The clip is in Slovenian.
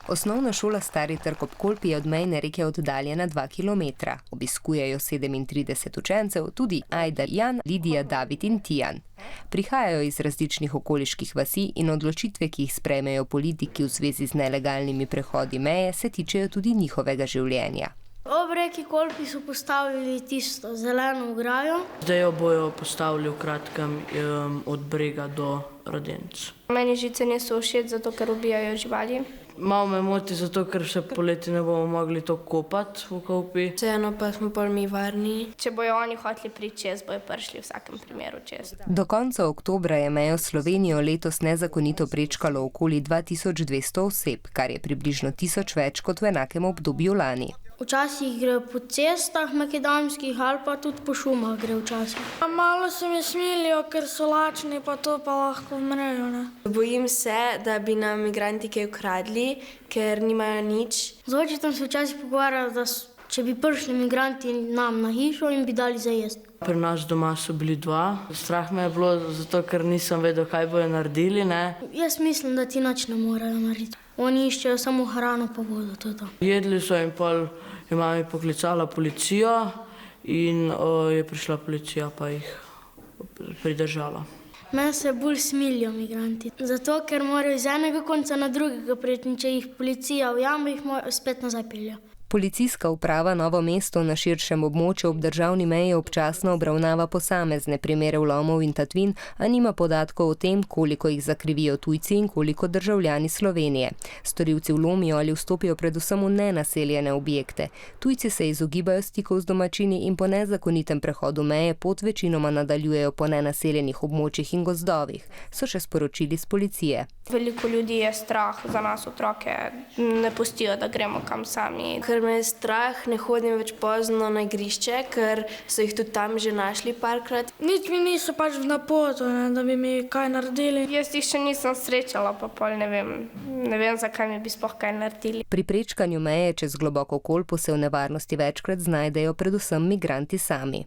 Osnovna šola Stari Trg ob Kolpi je od mejne reke oddaljena 2 kilometra. Obiskujejo 37 učencev, tudi Ajda, Jan, Lidija, David in Tijan. Prihajajo iz različnih okoliških vasi in odločitve, ki jih sprejmejo politiki v zvezi z nelegalnimi prehodi meje, se tičejo tudi njihovega življenja. Ob reki Kolpi so postavili tisto zeleno ograjo. Zdaj jo bojo postavili v kratkem od Brega do Radenc. Meni žice niso všeč, zato ker ubijajo živali. Malo me moti, zato ker se poleti ne bomo mogli to kopati v Kolpi. Vseeno pa smo pol mi varni. Če bojo oni hoteli priti čez, bojo prišli v vsakem primeru čez. Do konca oktobra je mejo s Slovenijo letos nezakonito prečkalo okoli 2200 oseb, kar je približno 1000 več kot v enakem obdobju lani. Včasih grejo po cestah makadamskih ali pa tudi po šumah gre včasih. Malo se mi smilijo, ker so lačni, pa to pa lahko umrejo, ne. Bojim se, da bi nam migranti kaj ukradli, ker nimajo nič. Z očetom se včasih pogovarjali, da če bi prišli migranti nam na hišo in bi dali za jesti. Pri nas doma so bili 2. Strah me je bilo, zato ker nisem vedel, kaj bojo naredili, ne. Jaz mislim, da ti nič ne morejo narediti. Oni iščejo samo hrano pa vodo, to je to. Jedli so in pol je mami poklicala policijo in je prišla policija pa jih pridržala. Meni se bolj smilijo migranti, zato ker morajo iz enega konca na drugega priti in če jih policija ujame, jih spet nazaj pelje. Policijska uprava Novo mesto na širšem območju ob državni meji občasno obravnava posamezne primere vlomov in tatvin, a nima podatkov o tem, koliko jih zakrivijo tujci in koliko državljani Slovenije. Storilci vlomijo ali vstopijo predvsem v nenaseljene objekte. Tujci se izogibajo stikov z domačini in po nezakonitem prehodu meje pot večinoma nadaljujejo po nenaseljenih območjih in gozdovih, so še sporočili s policije. Veliko ljudi je strah za nas otroke, ne pustijo, da gremo kam sami. Ker me je strah, ne hodim več pozno na igrišče, ker so jih tudi tam že našli parkrat. Nič mi niso pač v napoto, da bi mi kaj naredili. Jaz jih še nisem srečala, pa pol ne vem, zakaj mi bi sploh kaj naredili. Pri prečkanju meje čez globoko Kolpo se v nevarnosti večkrat znajdejo predvsem migranti sami.